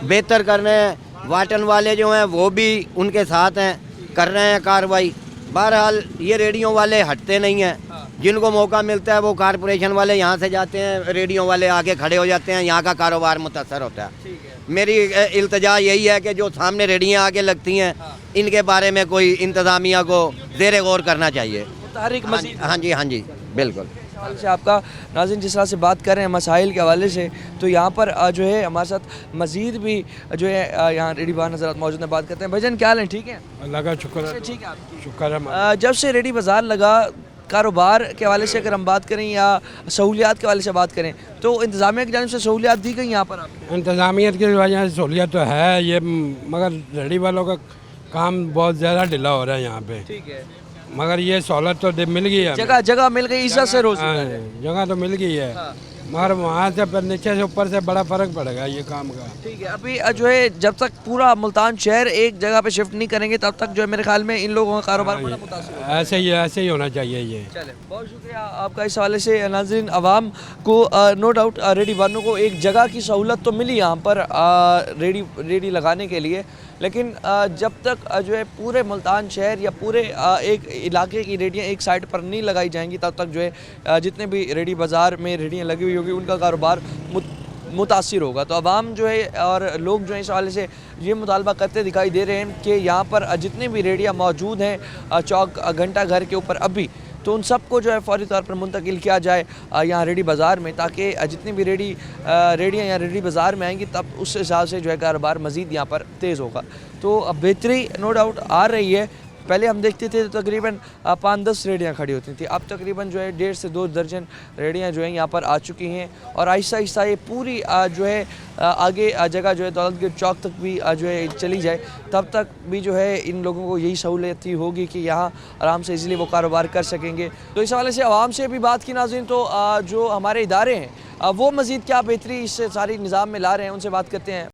बेहतर कर रहे हैं। वाटन वाले जो हैं वो भी उनके साथ हैं, कर रहे हैं कार्रवाई। बहरहाल ये रेडियो वाले हटते नहीं हैं, जिनको मौका मिलता है वो कारपोरेशन वाले यहाँ से जाते हैं, रेडियो वाले आके खड़े हो जाते हैं, यहाँ का कारोबार मुतासर होता है। मेरी इल्तिजा यही है कि जो सामने रेडियाँ आके लगती हैं इनके बारे में कोई इंतज़ामिया को ज़ेर गौर करना चाहिए। हाँ जी बिल्कुल। से आपका नाज़रीन जिस तरह से बात कर रहे हैं मसाइल के हवाले से, तो यहाँ पर जो है हमारे साथ मज़ीद भी जो है यहाँ रेडी बाज़ार हज़रात मौजूद हैं, बात करते हैं। भाईजान क्या हाल है, ठीक है? अल्लाह का शुक्र है। ठीक है आपकी? शुक्र है। जब से रेडी बाज़ार लगा कारोबार के हवाले से अगर हम बात करें या सहूलियात के हवाले से बात करें तो इंतज़ामिया की जानिब से सहूलियात दी गई यहाँ पर आपको? इंतज़ामियत की वजह से सहूलियत तो है ये, मगर रेडी वालों का काम बहुत ज़्यादा ढिला हो रहा है यहाँ पे, ठीक है। मगर ये सहूलत तो मिल गई है, जगह मिल गई, इज्जत से रोज़ जगह तो मिल गई है। मगर वहाँ से पर नीचे से ऊपर से बड़ा फ़र्क पड़ेगा ये काम का, ठीक है। अभी जो है जब तक पूरा मुल्तान शहर एक जगह पे शिफ्ट नहीं करेंगे तब तक जो है मेरे ख्याल में इन लोगों का कारोबार बड़ा मुतासिर होगा। ऐसे ही होना चाहिए ये। चले, बहुत शुक्रिया आपका इस हवाले से। नाज़रीन आवाम को नो डाउट रेडी वालों को एक जगह की सहूलत तो मिली यहाँ पर रेडी लगाने के लिए, लेकिन जब तक जो है पूरे मुल्तान शहर या पूरे एक इलाके की रेडियाँ एक साइड पर नहीं लगाई जाएंगी तब तक जो है जितने भी रेडी बाज़ार में रेडियाँ लगी हुई होगी उनका कारोबार मुतासिर होगा। तो आवाम जो है और लोग जो है इस हवाले से ये मुतालबा करते दिखाई दे रहे हैं कि यहाँ पर जितने भी रेडियाँ मौजूद हैं चौक घंटा घर के ऊपर अभी, तो उन सबको जो है फौरी तौर पर मुंतकिल किया जाए यहाँ रेडी बाज़ार में, ताकि जितनी भी रेडियाँ यहाँ रेडी बाज़ार में आएंगी तब उस हिसाब से जो है कारोबार मज़ीद यहाँ पर तेज़ होगा। तो अब बेहतरी नो डाउट आ रही है। पहले हम देखते थे तो तकरीबन 5-10 रेडियाँ खड़ी होती थी, अब तकरीबन जो है 1.5 से 2 दर्जन रेडियाँ जो हैं यहाँ पर आ चुकी हैं और आहिस्ता आहिस्ता ये पूरी जो है आगे जगह जो है दौलतगढ़ चौक तक भी जो है चली जाए, तब तक भी जो है इन लोगों को यही सहूलियत ही होगी कि यहाँ आराम से इजीली वो कारोबार कर सकेंगे। तो इस हवाले से आवाम से भी बात की नाज़रीन, तो जो हमारे इदारे हैं वो मज़ीद क्या बेहतरी इस सारी निज़ाम में ला रहे हैं, उनसे बात करते हैं।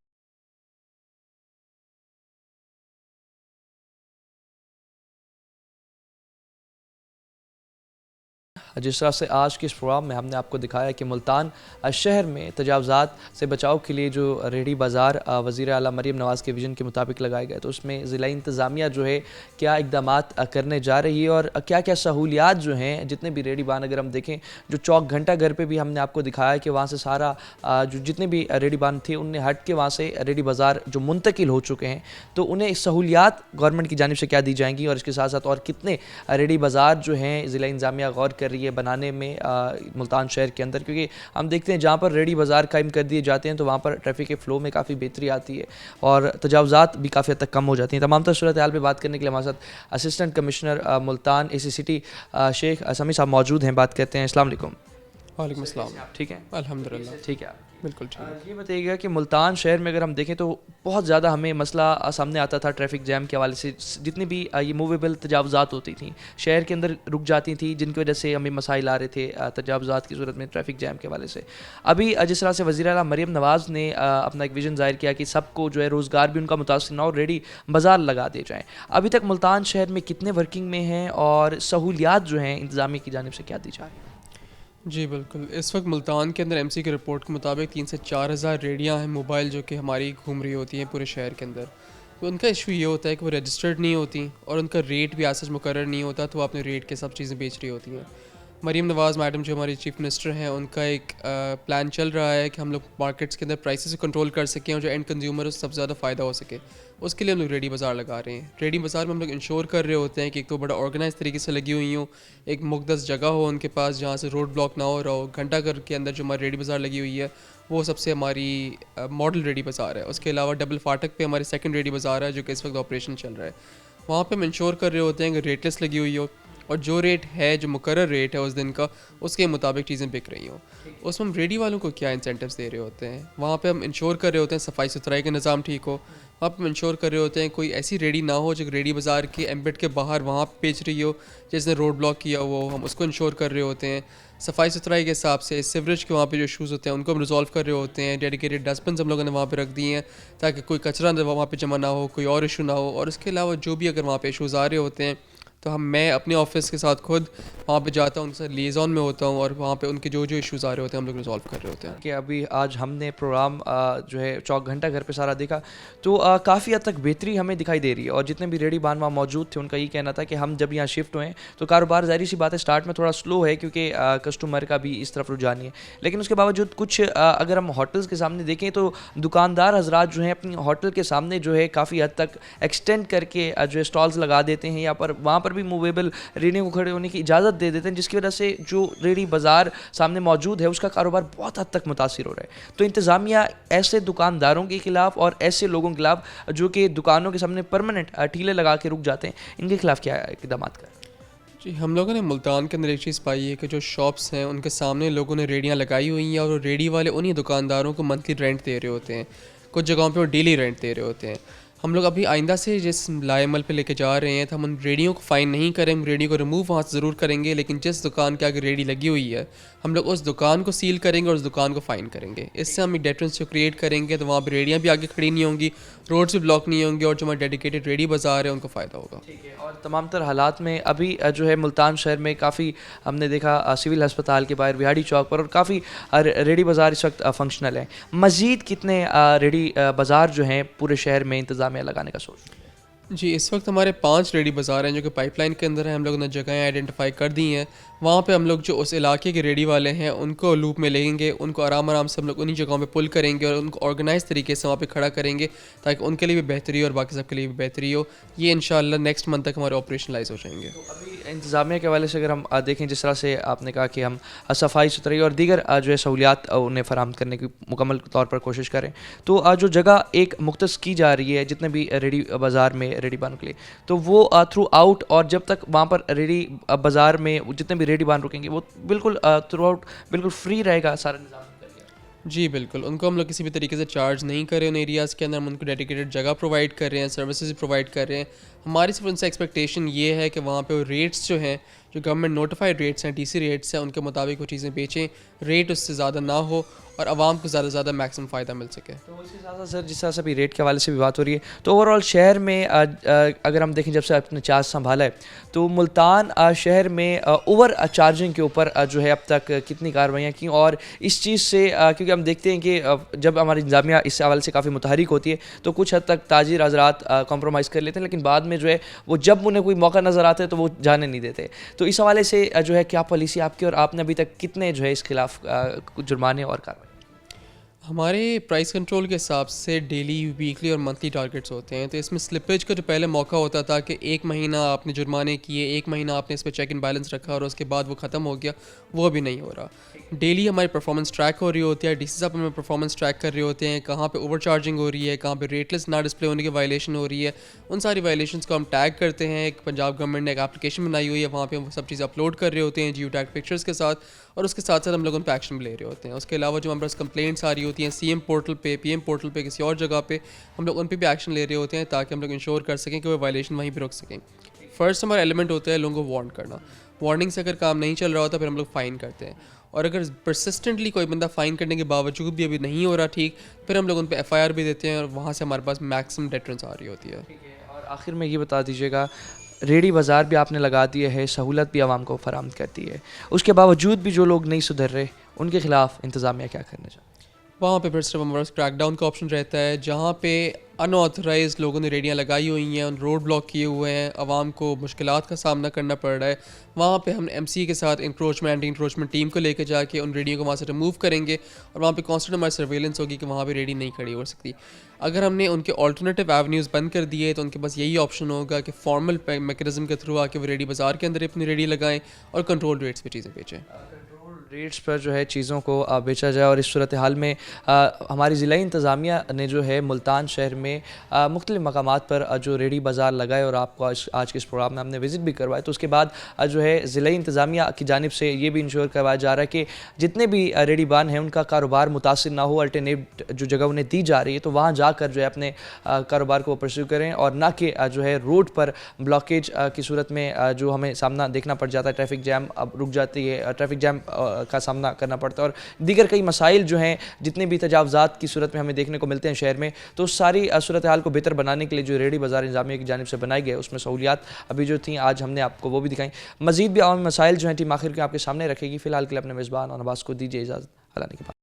जिस तरह से आज के इस प्रोग्राम में हमने आपको दिखाया कि मुल्तान शहर में तजावज़ात से बचाव के लिए जो रेडी बाज़ार वज़ीर आला मरीम नवाज़ के विज़न के मुताबिक लगाए गए, तो उसमें ज़िला इंतज़ामिया जो है क्या इक़दामात करने जा रही है और क्या क्या सहूलियात जो हैं जितने भी रेडी बान, अगर हम देखें जो चौक घंटा घर पे भी हमने आपको दिखाया कि वहाँ से सारा जो जितने भी रेडी बान थे उन्हें हट के वहाँ से रेडी बाज़ार जो मुंतकिल हो चुके हैं, तो उन्हें सहूलियात गवर्नमेंट की जानिब से क्या दी जाएंगी और इसके साथ साथ और कितने रेडी बाज़ार जो हैं ज़िला इंतज़ामिया गौर कर रही है बनाने में मुल्तान शहर के अंदर, क्योंकि हम देखते हैं जहाँ पर रेडी बाज़ार कायम कर दिए जाते हैं तो वहाँ पर ट्रैफिक के फ़्लो में काफ़ी बेहतरी आती है और तजावज़ात भी काफ़ी हद तक कम हो जाती हैं। तमाम तर सूरत हाल पर बात करने के लिए हमारे साथ assistant commissioner Multan AC city Sheikh Sami sahab मौजूद हैं। बात करते हैं। अस्सलाम वालेकुम। वालेकुम अस्सलाम। ठीक है, अल्हम्दुलिल्लाह ठीक है, बिल्कुल ठीक। ये बताइएगा कि मुल्तान शहर में अगर हम देखें तो बहुत ज़्यादा हमें मसला सामने आता था ट्रैफिक जैम के हवाले से। जितनी भी ये मूवेबल तजावज़ात होती थी शहर के अंदर रुक जाती थी, जिनकी वजह से हमें मसाइल आ रहे थे तजावज़ात की सूरत में ट्रैफिक जैम के हवाले से। अभी जिस तरह से वज़ीर आला मरीम नवाज़ ने अपना एक विज़न ज़ाहिर किया कि सबको जो है रोज़गार भी उनका मुतासिर ना हो, रेडी बाज़ार लगा दिए जाएँ। अभी तक मुल्तान शहर में कितने वर्किंग में हैं और सहूलियात जो हैं इंतज़ामिया की जानिब से क्या दी जा रही है? जी बिल्कुल, इस वक्त मुल्तान के अंदर MC की रिपोर्ट के मुताबिक 3 से 4 हज़ार रेडियाँ हैं मोबाइल जो कि हमारी घूम रही होती हैं पूरे शहर के अंदर। तो उनका इशू ये होता है कि वो रजिस्टर्ड नहीं होती और उनका रेट भी आज मुकर्रर नहीं होता, तो वो अपने रेट के सब चीज़ें बेच रही होती हैं। मरीम नवाज़ मैडम जो हमारी चीफ़ मिनिस्टर हैं, उनका एक प्लान चल रहा है कि हम लोग मार्केट्स के अंदर प्राइसेस को कंट्रोल कर सकें और जो एंड कंज्यूमर उससे सबसे ज़्यादा फ़ायदा हो सके, उसके लिए हम लोग रेडी बाज़ार लगा रहे हैं। रेडी बाज़ार में हम लोग इंश्योर कर रहे होते हैं कि एक तो बड़ा ऑर्गेनाइज तरीके से लगी हुई हो, एक मुक़द्दस जगह हो उनके पास जहाँ से रोड ब्लॉक ना हो रहा हो। घंटा घर के अंदर जो हमारी रेडी बाज़ार लगी हुई है वो सबसे हमारी मॉडल रेडी बाज़ार है। उसके अलावा डबल फाटक पे हमारी सेकंड रेडी बाज़ार है जो कि इस वक्त ऑपरेशन चल रहा है। वहाँ पे हम इंश्योर कर रहे होते हैं कि रेटलेस लगी हुई हो और जो रेट है, जो मुकर्रर रेट है उस दिन का, उसके मुताबिक चीज़ें बिक रही हों। उसमें हम रेडी वालों को क्या इंसेंटिव्स दे रहे होते हैं, वहाँ पे हम इंश्योर कर रहे होते हैं सफाई सुथराई का निज़ाम ठीक हो। वहाँ पे हम इंश्योर कर रहे होते हैं कोई ऐसी रेडी ना हो जो रेडी बाज़ार के एम्बेड के बाहर वहाँ पे बेच रही हो, जिसने रोड ब्लॉक किया हो, हम उसको इंश्योर कर रहे होते हैं। सफाई सुथराई के हिसाब से सीवरेज के वहाँ पे जो इशूज़ होते हैं उनको हम रिजॉल्व कर रहे होते हैं। डेडिकेटेड डस्टबिन हम लोगों ने वहाँ पे रख दिए हैं ताकि कोई कचरा वहाँ पे जमा ना हो, कोई और इशू ना हो। और इसके अलावा जो भी अगर वहाँ पे इशूज़ आ रहे होते हैं तो मैं अपने ऑफिस के साथ खुद वहाँ पे जाता हूँ, उनसे लिएज़ॉन में होता हूँ और वहाँ पे उनके जो इश्यूज़ आ रहे होते हैं हम लोग रिजॉल्व कर रहे होते हैं। कि अभी आज हमने प्रोग्राम जो है चौक घंटा घर पे सारा देखा तो काफ़ी हद तक बेहतरी हमें दिखाई दे रही है और जितने भी रेडी बान वहाँ मौजूद थे उनका ये कहना था कि हम जब यहाँ शिफ्ट हुए तो कारोबार ज़ाहिर सी बात है स्टार्ट में थोड़ा स्लो है क्योंकि कस्टमर का भी इस तरफ रुझान है, लेकिन उसके बावजूद कुछ अगर हम होटल्स के सामने देखें तो दुकानदार हजरात जो हैं अपनी होटल के सामने जो है काफ़ी हद तक एक्सटेंड करके जो है स्टॉल्स लगा देते हैं, या पर वहाँ पर भी मूवेबल रेडियों को खड़े होने की इजाज़त दे देते हैं, जिसकी वजह से जो रेडी बाज़ार सामने मौजूद है उसका कारोबार बहुत हद तक मुतासिर हो रहा है। तो इंतज़ामिया ऐसे दुकानदारों के खिलाफ और ऐसे लोगों के खिलाफ जो कि दुकानों के सामने परमानेंट ठीले लगा के रुक जाते हैं, इनके खिलाफ क्या इक़दाम करें? जी, हम लोगों ने मुल्तान के अंदर एक चीज़ पाई है कि जो शॉप्स हैं उनके सामने लोगों ने रेडियाँ लगाई हुई हैं और रेडी वाले उन्हीं दुकानदारों को मंथली रेंट दे रहे होते हैं, कुछ जगहों पे वो डेली रेंट दे रहे होते हैं। हम लोग अभी आइंदा से जिस लाएमल पे लेके जा रहे हैं तो हम उन रेडियो को फ़ाइन नहीं करें, रेडियो को रिमूव वहाँ से ज़रूर करेंगे, लेकिन जिस दुकान के आगे रेडी लगी हुई है हम लोग उस दुकान को सील करेंगे और उस दुकान को फ़ाइन करेंगे। इससे हम एक डेटरेंस जो क्रिएट करेंगे तो वहाँ पर रेडियाँ भी आगे खड़ी नहीं होंगी, रोड्स भी ब्लॉक नहीं होंगे और जो हमारे डेडिकेटेड रेडी बाज़ार है उनको फ़ायदा होगा। ठीक है, और तमाम तर हालात में अभी जो है मुल्तान शहर में काफ़ी हमने देखा सिविल अस्पताल के बाहर विहाड़ी चौक पर और काफ़ी रेडी बाज़ार इस वक्त फंक्शनल है। मज़ीद कितने रेडी बाज़ार जो हैं पूरे शहर में इंतज़ामिया लगाने का सोच? जी, इस वक्त हमारे 5 रेडी बाज़ार हैं जो कि पाइपलाइन के अंदर हैं। हम लोगों ने जगहें आइडेंटिफाई कर दी हैं। वहाँ पे हम लोग जो उस इलाके के रेडी वाले हैं उनको लूप में लेंगे, उनको आराम आराम से हम लोग उन्हीं जगहों पे पुल करेंगे और उनको ऑर्गेनाइज तरीके से वहाँ पे खड़ा करेंगे ताकि उनके लिए भी बेहतरी हो और बाकी सबके लिए भी बेहतरी हो। ये इंशाल्लाह नेक्स्ट मंथ तक हमारे ऑपरेशनलाइज हो जाएंगे। तो अभी इंतज़ामिया के हवाले से अगर हम देखें, जिस तरह से आपने कहा कि हम सफाई सुथराई और दीगर जो है सहूलियात उन्हें फराहम करने की मुकम्मल तौर पर कोशिश करें, तो जो जगह एक मुख्तस की जा रही है जितने भी रेडी बाज़ार में रेडी बानों के लिए, तो वो थ्रू आउट और जब तक वहाँ पर रेडी बाज़ार में जितने भी रेडी बान रुकेंगे वो बिल्कुल थ्रू आउट बिल्कुल फ्री रहेगा सारा निज़ाम? जी बिल्कुल, उनको हम लोग किसी भी तरीके से चार्ज नहीं कर रहे हैं। उन एरियाज़ के अंदर हम उनको डेडिकेटेड जगह प्रोवाइड कर रहे हैं, सर्विसेज प्रोवाइड कर रहे हैं। हमारी सिर्फ उनसे एक्सपेक्टेशन ये है कि वहाँ पे रेट्स जो हैं, जो गवर्नमेंट नोटिफाइड रेट्स हैं, टीसी रेट्स हैं, उनके मुताबिक वो चीज़ें बेचें, रेट उससे ज़्यादा ना हो और आवाम को ज़्यादा से ज़्यादा मैक्सिमम फ़ायदा मिल सके। तो इसके साथ साथ सर, जिस तरह से अभी रेट के हवाले से भी बात हो रही है, तो ओवरऑल शहर में अगर हम देखें जब से आपने चार्ज संभाला है, तो मुल्तान शहर में ओवर चार्जिंग के ऊपर जो है अब तक कितनी कार्रवाइयाँ की, और इस चीज़ से क्योंकि हम देखते हैं कि जब हमारी इंतज़ामिया इस हवाले से काफ़ी मुतहरिक होती है तो कुछ हद तक ताजिर हज़रात कॉम्प्रोमाइज़ कर लेते हैं, लेकिन बाद में जो है वो जब उन्हें कोई मौका नज़र आता है तो वो जाने नहीं देते। तो इस हवाले से जो है क्या पॉलिसी आपकी, और आपने अभी तक कितने जो है इस खिलाफ जुर्माने और कार्रवाई? हमारे प्राइस कंट्रोल के हिसाब से डेली, वीकली और मंथली टारगेट्स होते हैं। तो इसमें स्लिपेज का जो पहले मौका होता था कि 1 महीना आपने जुर्माने किए, 1 महीना आपने इस पर चेक इन बैलेंस रखा और उसके बाद वो ख़त्म हो गया, वो अभी नहीं हो रहा। डेली हमारी परफॉर्मेंस ट्रैक हो रही होती है, डीसी साहब हमें परफॉर्मेंस ट्रैक कर रहे होते हैं, कहाँ पे ओवर चार्जिंग हो रही है, कहाँ पे रेटलेस ना डिस्प्ले होने की वायलेशन हो रही है। उन सारी वायलेशंस को हम टैग करते हैं। एक पंजाब गवर्नमेंट ने एक एप्लीकेशन बनाई हुई है, वहाँ पे हम सब चीज़ अपलोड कर रहे होते हैं जियो टैग पिक्चर्स के साथ, और उसके साथ साथ हम लोग उन पर एक्शन भी ले रहे होते हैं। उसके अलावा जो हमारे पास कंप्लेंट्स आ रही होती हैं CM पोर्टल पे, PM पोर्टल पे, किसी और जगह पे, हम लोग उन पर भी एक्शन ले रहे होते हैं ताकि हम लोग इंश्योर कर सकें कि वो वायलेशन वहीं पर रुक सकें। फर्स्ट हमारा एलिमेंट होता है लोगों को वार्न करना। वार्निंग से अगर काम नहीं चल रहा होता फिर हम लोग फ़ाइन करते हैं, और अगर परसिस्टेंटली कोई बंदा फ़ाइन करने के बावजूद भी अभी नहीं हो रहा ठीक, फिर हम लोग उन पर FIR भी देते हैं और वहाँ से हमारे पास मैक्सिमम डेटरेंस आ रही होती है। और आखिर में ये बता दीजिएगा, रेडी बाज़ार भी आपने लगा दिया है, सहूलत भी आवाम को फराहम करती है, उसके बावजूद भी जो लोग नहीं सुधर रहे उनके खिलाफ इंतज़ामिया क्या करना चाहिए? वहाँ पे फिर सिर्फ हमारे पास क्रैकडाउन का ऑप्शन रहता है। जहाँ पे अनऑथराइज लोगों ने रेडियाँ लगाई हुई हैं, उन रोड ब्लॉक किए हुए हैं, आवाम को मुश्किलात का सामना करना पड़ रहा है, वहाँ पे हम MC के साथ इंक्रोचमेंट एंटी इंक्रोचमेंट टीम को लेकर जाके उन रेडियो को वहाँ से रिमूव करेंगे और वहाँ पे कांस्टेंट हमारी सर्वेलेंस होगी कि वहाँ पे रेडी नहीं खड़ी हो सकती। अगर हमने उनके ऑल्टरनेटिव एवेन्यूज़ बंद कर दिए तो उनके पास यही ऑप्शन होगा कि फॉर्मल मैकेनिज्म के थ्रू आके वो रेडी बाज़ार के अंदर अपनी रेडी लगाएं और कंट्रोल रेट्स पे चीज़ें बेचें। रेट्स पर जो है चीज़ों को बेचा जाए। और इस सूरत हाल में हमारी ज़िला इंतज़ामिया ने जो है मुल्तान शहर में मुख्तलिफ़ मकामात पर जो रेडी बाज़ार लगाए और आपको आज के इस प्रोग्राम में हमने विज़िट भी करवाया, तो उसके बाद जो है ज़िला इंतज़ामिया की जानिब से ये भी इंश्योर करवाया जा रहा है कि जितने भी रेडी बान हैं उनका कारोबार मुतासिर ना हो, अल्टरनेट जो जगह उन्हें दी जा रही है तो वहाँ जाकर जो है अपने कारोबार को परस्यू करें, और ना कि जो है रोड पर ब्लॉकेज की सूरत में जो हमें सामना देखना पड़ जाता है, ट्रैफिक जैम अब रुक जाती है, ट्रैफिक जैम का सामना करना पड़ता है और दीगर कई मसाइल जो हैं जितने भी तजावज़ात की सूरत में हमें देखने को मिलते हैं शहर में। तो सारी सूरत हाल को बेहतर बनाने के लिए जो रेडी बाज़ार इंतज़ामिया की जानिब से बनाई गई उसमें सहूलियात अभी जो थी आज हमने आपको वो भी दिखाई। मज़ीद भी आवामी मसाइल जो हैं टीम आखिर के आपके सामने रखेगी। फ़िलहाल के लिए अपने मेज़बान और नवाज़ को दीजिए इजाज़त। अल्लाह ने के बाद।